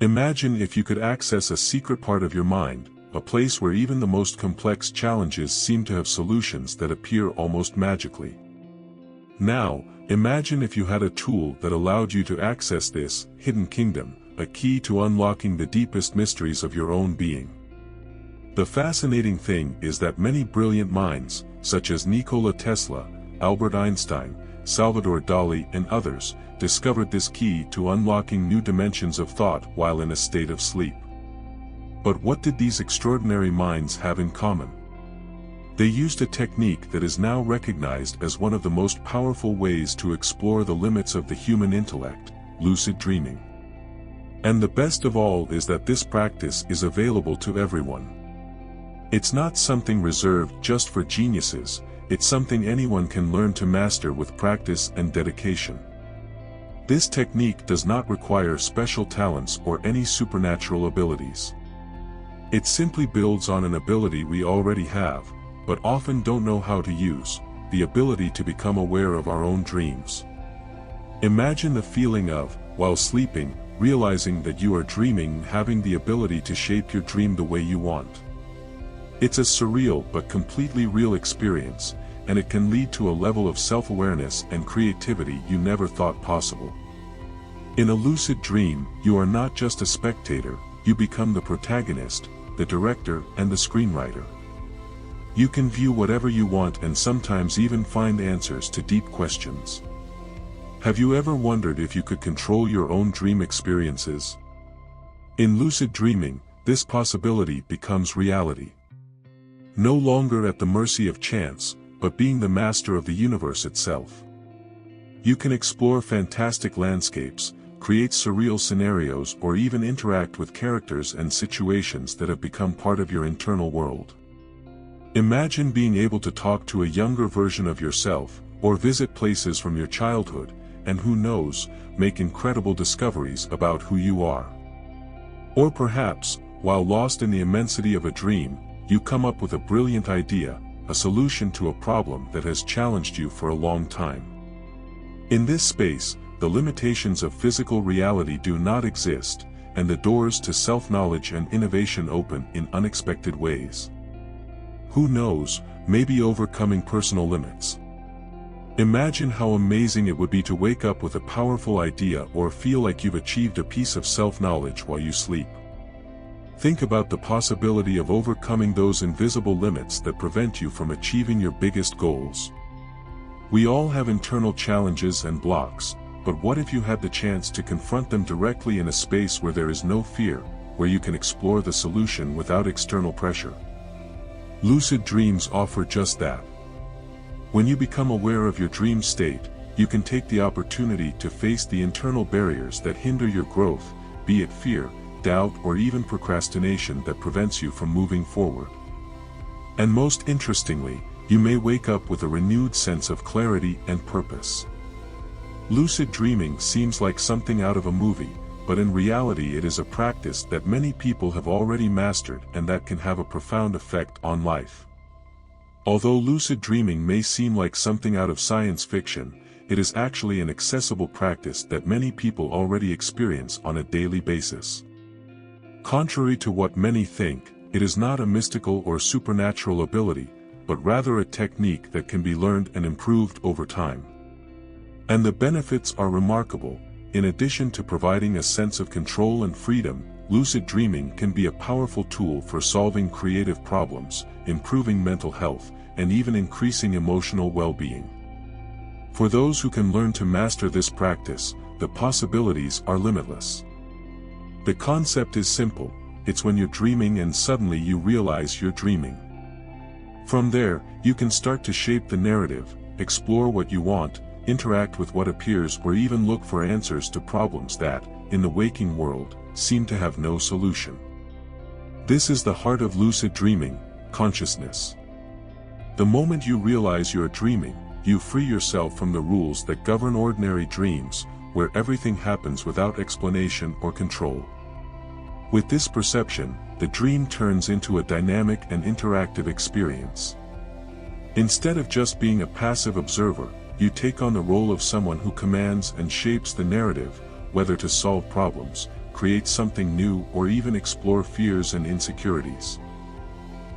Imagine if you could access a secret part of your mind, a place where even the most complex challenges seem to have solutions that appear almost magically. Now, imagine if you had a tool that allowed you to access this hidden kingdom, a key to unlocking the deepest mysteries of your own being. The fascinating thing is that many brilliant minds, such as Nikola Tesla, Albert Einstein, Salvador Dali and others, discovered this key to unlocking new dimensions of thought while in a state of sleep. But what did these extraordinary minds have in common? They used a technique that is now recognized as one of the most powerful ways to explore the limits of the human intellect, lucid dreaming. And the best of all is that this practice is available to everyone. It's not something reserved just for geniuses, it's something anyone can learn to master with practice and dedication. This technique does not require special talents or any supernatural abilities. It simply builds on an ability we already have, but often don't know how to use, the ability to become aware of our own dreams. Imagine the feeling of, while sleeping, realizing that you are dreaming and having the ability to shape your dream the way you want. It's a surreal but completely real experience, and it can lead to a level of self-awareness and creativity you never thought possible. In a lucid dream, you are not just a spectator, you become the protagonist, the director and the screenwriter. You can view whatever you want and sometimes even find answers to deep questions. Have you ever wondered if you could control your own dream experiences? In lucid dreaming, this possibility becomes reality. No longer at the mercy of chance, but being the master of the universe itself. You can explore fantastic landscapes, create surreal scenarios or even interact with characters and situations that have become part of your internal world. Imagine being able to talk to a younger version of yourself, or visit places from your childhood, and who knows, make incredible discoveries about who you are. Or perhaps, while lost in the immensity of a dream, you come up with a brilliant idea, a solution to a problem that has challenged you for a long time. In this space, the limitations of physical reality do not exist, and the doors to self-knowledge and innovation open in unexpected ways. Who knows, maybe overcoming personal limits. Imagine how amazing it would be to wake up with a powerful idea or feel like you've achieved a piece of self-knowledge while you sleep. Think about the possibility of overcoming those invisible limits that prevent you from achieving your biggest goals. We all have internal challenges and blocks, but what if you had the chance to confront them directly in a space where there is no fear, where you can explore the solution without external pressure? Lucid dreams offer just that. When you become aware of your dream state, you can take the opportunity to face the internal barriers that hinder your growth, be it fear, doubt or even procrastination that prevents you from moving forward. And most interestingly, you may wake up with a renewed sense of clarity and purpose. Lucid dreaming seems like something out of a movie, but in reality it is a practice that many people have already mastered and that can have a profound effect on life. Although lucid dreaming may seem like something out of science fiction, it is actually an accessible practice that many people already experience on a daily basis. Contrary to what many think, it is not a mystical or supernatural ability, but rather a technique that can be learned and improved over time. And the benefits are remarkable. In addition to providing a sense of control and freedom, lucid dreaming can be a powerful tool for solving creative problems, improving mental health, and even increasing emotional well-being. For those who can learn to master this practice, the possibilities are limitless. The concept is simple, it's when you're dreaming and suddenly you realize you're dreaming. From there, you can start to shape the narrative, explore what you want, interact with what appears or even look for answers to problems that, in the waking world, seem to have no solution. This is the heart of lucid dreaming, consciousness. The moment you realize you are dreaming, you free yourself from the rules that govern ordinary dreams, where everything happens without explanation or control. With this perception, the dream turns into a dynamic and interactive experience. Instead of just being a passive observer, you take on the role of someone who commands and shapes the narrative, whether to solve problems, create something new, or even explore fears and insecurities.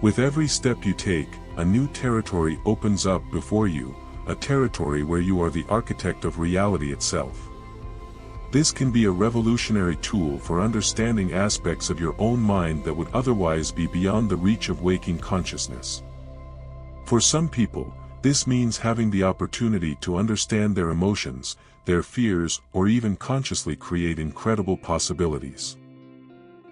With every step you take, a new territory opens up before you, a territory where you are the architect of reality itself. This can be a revolutionary tool for understanding aspects of your own mind that would otherwise be beyond the reach of waking consciousness. For some people, this means having the opportunity to understand their emotions, their fears, or even consciously create incredible possibilities.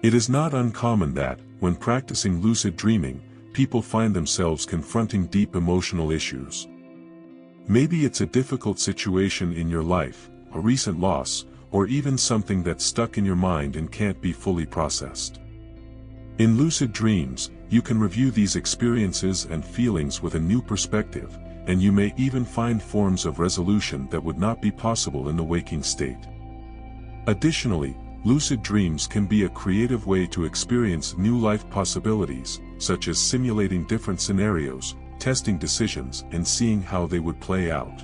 It is not uncommon that, when practicing lucid dreaming, people find themselves confronting deep emotional issues. Maybe it's a difficult situation in your life, a recent loss, or even something that's stuck in your mind and can't be fully processed. In lucid dreams, you can review these experiences and feelings with a new perspective, and you may even find forms of resolution that would not be possible in the waking state. Additionally, lucid dreams can be a creative way to experience new life possibilities, such as simulating different scenarios, testing decisions, and seeing how they would play out.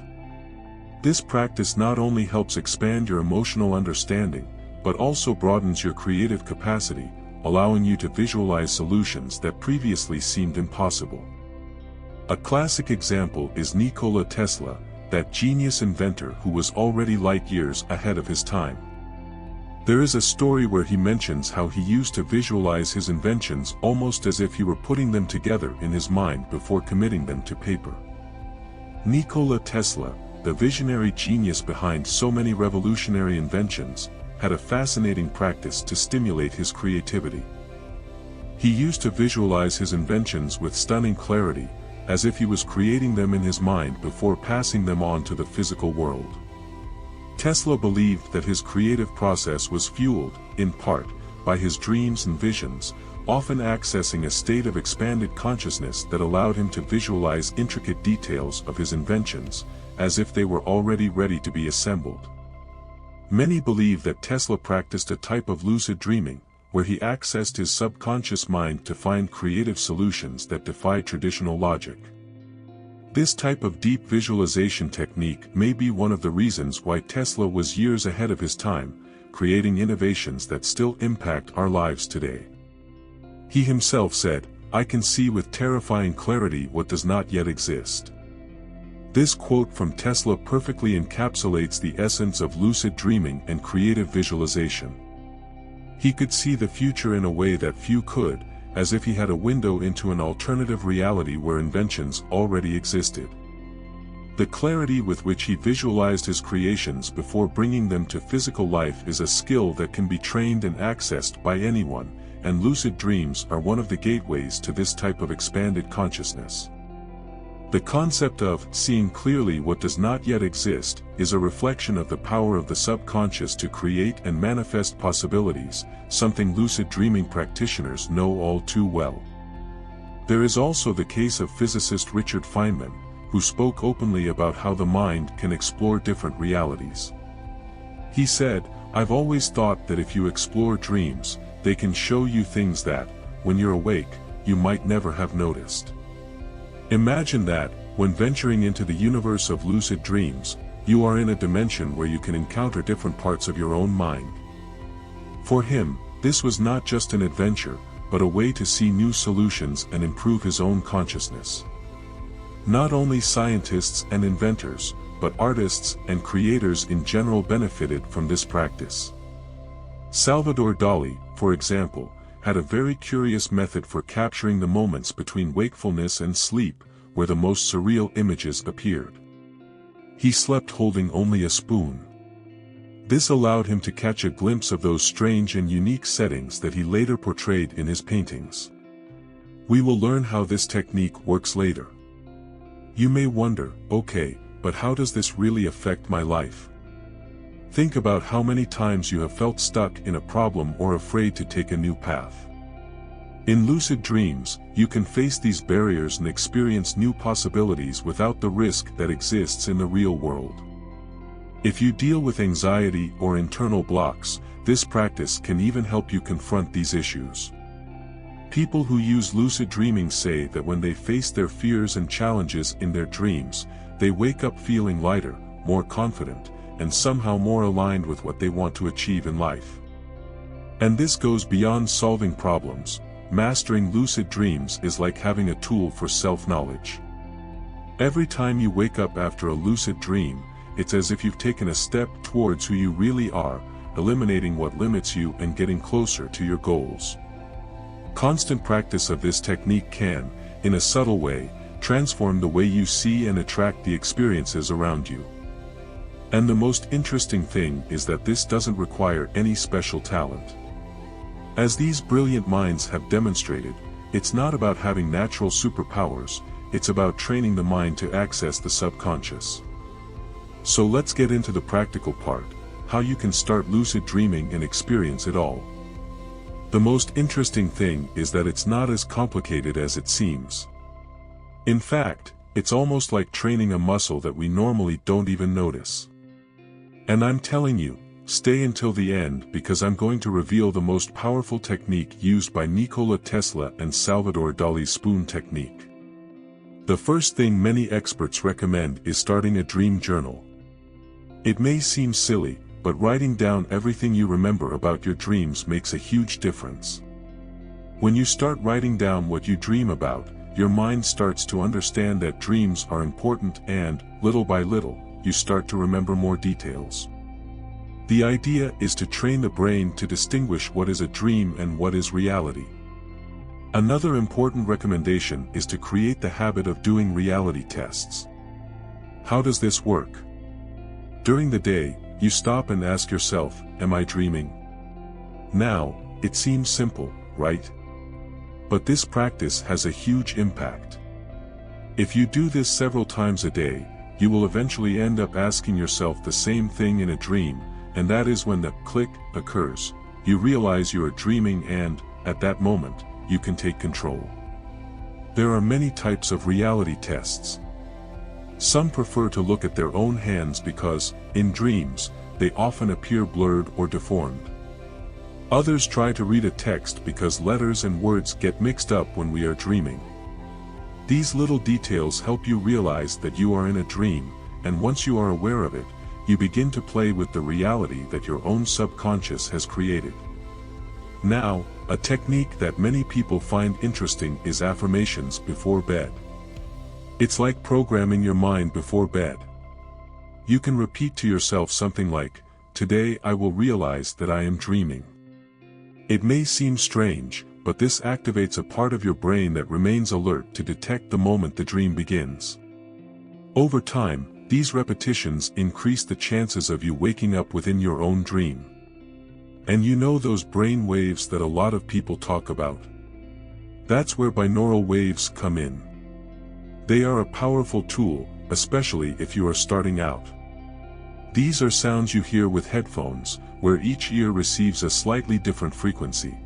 This practice not only helps expand your emotional understanding, but also broadens your creative capacity, allowing you to visualize solutions that previously seemed impossible. A classic example is Nikola Tesla, that genius inventor who was already light years ahead of his time. There is a story where he mentions how he used to visualize his inventions almost as if he were putting them together in his mind before committing them to paper. Nikola Tesla, the visionary genius behind so many revolutionary inventions, had a fascinating practice to stimulate his creativity. He used to visualize his inventions with stunning clarity, as if he was creating them in his mind before passing them on to the physical world. Tesla believed that his creative process was fueled, in part, by his dreams and visions, often accessing a state of expanded consciousness that allowed him to visualize intricate details of his inventions, as if they were already ready to be assembled. Many believe that Tesla practiced a type of lucid dreaming, where he accessed his subconscious mind to find creative solutions that defy traditional logic. This type of deep visualization technique may be one of the reasons why Tesla was years ahead of his time, creating innovations that still impact our lives today. He himself said, "I can see with terrifying clarity what does not yet exist." This quote from Tesla perfectly encapsulates the essence of lucid dreaming and creative visualization. He could see the future in a way that few could, as if he had a window into an alternative reality where inventions already existed. The clarity with which he visualized his creations before bringing them to physical life is a skill that can be trained and accessed by anyone, and lucid dreams are one of the gateways to this type of expanded consciousness. The concept of seeing clearly what does not yet exist is a reflection of the power of the subconscious to create and manifest possibilities, something lucid dreaming practitioners know all too well. There is also the case of physicist Richard Feynman, who spoke openly about how the mind can explore different realities. He said, "I've always thought that if you explore dreams, they can show you things that, when you're awake, you might never have noticed." Imagine that, when venturing into the universe of lucid dreams, you are in a dimension where you can encounter different parts of your own mind. For him, this was not just an adventure, but a way to see new solutions and improve his own consciousness. Not only scientists and inventors, but artists and creators in general benefited from this practice. Salvador Dali, for example, had a very curious method for capturing the moments between wakefulness and sleep, where the most surreal images appeared. He slept holding only a spoon. This allowed him to catch a glimpse of those strange and unique settings that he later portrayed in his paintings. We will learn how this technique works later. You may wonder, okay, but how does this really affect my life? Think about how many times you have felt stuck in a problem or afraid to take a new path. In lucid dreams, you can face these barriers and experience new possibilities without the risk that exists in the real world. If you deal with anxiety or internal blocks, this practice can even help you confront these issues. People who use lucid dreaming say that when they face their fears and challenges in their dreams, they wake up feeling lighter, more confident, and somehow more aligned with what they want to achieve in life. And this goes beyond solving problems. Mastering lucid dreams is like having a tool for self-knowledge. Every time you wake up after a lucid dream, it's as if you've taken a step towards who you really are, eliminating what limits you and getting closer to your goals. Constant practice of this technique can, in a subtle way, transform the way you see and attract the experiences around you. And the most interesting thing is that this doesn't require any special talent. As these brilliant minds have demonstrated, it's not about having natural superpowers, it's about training the mind to access the subconscious. So let's get into the practical part, how you can start lucid dreaming and experience it all. The most interesting thing is that it's not as complicated as it seems. In fact, it's almost like training a muscle that we normally don't even notice. And I'm telling you, stay until the end because I'm going to reveal the most powerful technique used by Nikola Tesla and Salvador Dali's spoon technique. The first thing many experts recommend is starting a dream journal. It may seem silly, but writing down everything you remember about your dreams makes a huge difference. When you start writing down what you dream about, your mind starts to understand that dreams are important and, little by little, you start to remember more details. The idea is to train the brain to distinguish what is a dream and what is reality. Another important recommendation is to create the habit of doing reality tests. How does this work? During the day, you stop and ask yourself, am I dreaming? Now, it seems simple, right? But this practice has a huge impact. If you do this several times a day, you will eventually end up asking yourself the same thing in a dream, and that is when the click occurs. You realize you are dreaming and, at that moment, you can take control. There are many types of reality tests. Some prefer to look at their own hands because, in dreams, they often appear blurred or deformed. Others try to read a text because letters and words get mixed up when we are dreaming. These little details help you realize that you are in a dream, and once you are aware of it, you begin to play with the reality that your own subconscious has created. Now, a technique that many people find interesting is affirmations before bed. It's like programming your mind before bed. You can repeat to yourself something like, "Today I will realize that I am dreaming." It may seem strange, but this activates a part of your brain that remains alert to detect the moment the dream begins. Over time, these repetitions increase the chances of you waking up within your own dream. And you know those brain waves that a lot of people talk about? That's where binaural waves come in. They are a powerful tool, especially if you are starting out. These are sounds you hear with headphones, where each ear receives a slightly different frequency.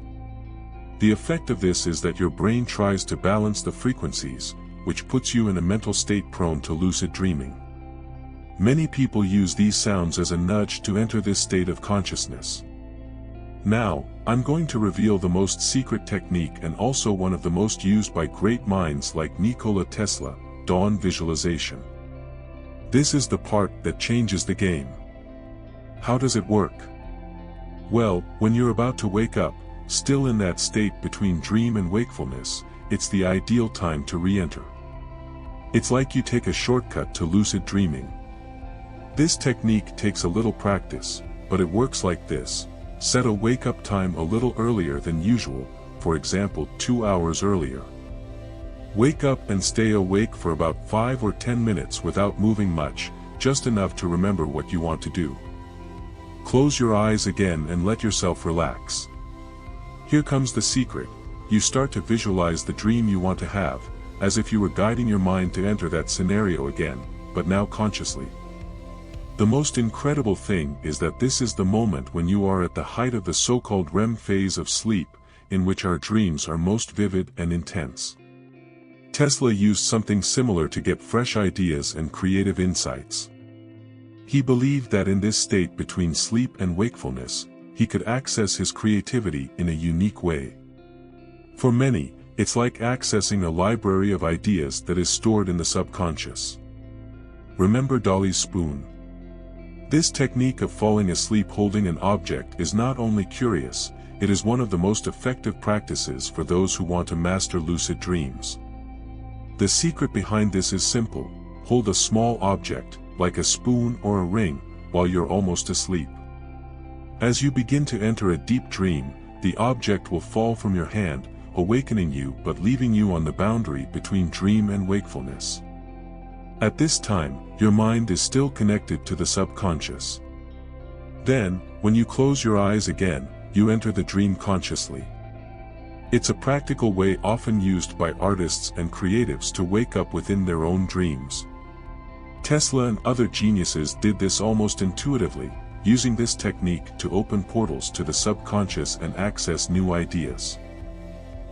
The effect of this is that your brain tries to balance the frequencies, which puts you in a mental state prone to lucid dreaming. Many people use these sounds as a nudge to enter this state of consciousness. Now, I'm going to reveal the most secret technique and also one of the most used by great minds like Nikola Tesla, dawn visualization. This is the part that changes the game. How does it work? Well, when you're about to wake up, still in that state between dream and wakefulness, it's the ideal time to re-enter. It's like you take a shortcut to lucid dreaming. This technique takes a little practice, but it works like this. Set a wake-up time a little earlier than usual, for example 2 hours earlier. Wake up and stay awake for about 5 or 10 minutes without moving much, just enough to remember what you want to do. Close your eyes again and let yourself relax. Here comes the secret. You start to visualize the dream you want to have, as if you were guiding your mind to enter that scenario again, but now consciously. The most incredible thing is that this is the moment when you are at the height of the so-called REM phase of sleep, in which our dreams are most vivid and intense. Tesla used something similar to get fresh ideas and creative insights. He believed that in this state between sleep and wakefulness, he could access his creativity in a unique way. For many, it's like accessing a library of ideas that is stored in the subconscious. Remember Dali's spoon? This technique of falling asleep holding an object is not only curious, it is one of the most effective practices for those who want to master lucid dreams. The secret behind this is simple: hold a small object, like a spoon or a ring, while you're almost asleep. As you begin to enter a deep dream, the object will fall from your hand, awakening you but leaving you on the boundary between dream and wakefulness. At this time, your mind is still connected to the subconscious. Then, when you close your eyes again, you enter the dream consciously. It's a practical way often used by artists and creatives to wake up within their own dreams. Tesla and other geniuses did this almost intuitively, using this technique to open portals to the subconscious and access new ideas.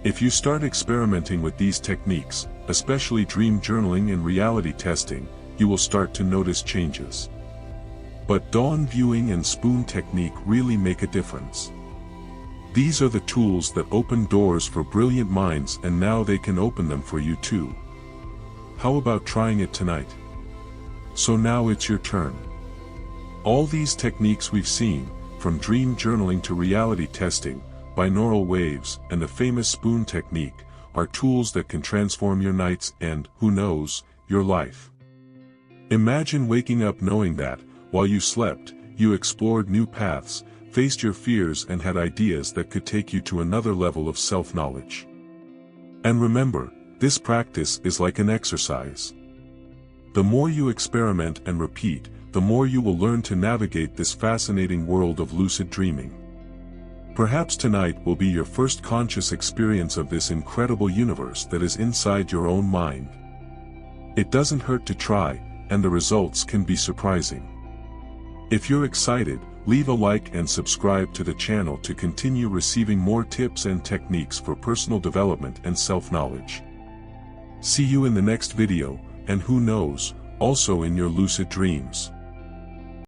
If you start experimenting with these techniques, especially dream journaling and reality testing, you will start to notice changes. But dawn viewing and spoon technique really make a difference. These are the tools that open doors for brilliant minds, and now they can open them for you too. How about trying it tonight? So now it's your turn. All these techniques we've seen, from dream journaling to reality testing, binaural waves, and the famous spoon technique, are tools that can transform your nights and, who knows, your life. Imagine waking up knowing that, while you slept, you explored new paths, faced your fears and had ideas that could take you to another level of self-knowledge. And remember, this practice is like an exercise. The more you experiment and repeat, the more you will learn to navigate this fascinating world of lucid dreaming. Perhaps tonight will be your first conscious experience of this incredible universe that is inside your own mind. It doesn't hurt to try, and the results can be surprising. If you're excited, leave a like and subscribe to the channel to continue receiving more tips and techniques for personal development and self-knowledge. See you in the next video, and who knows, also in your lucid dreams.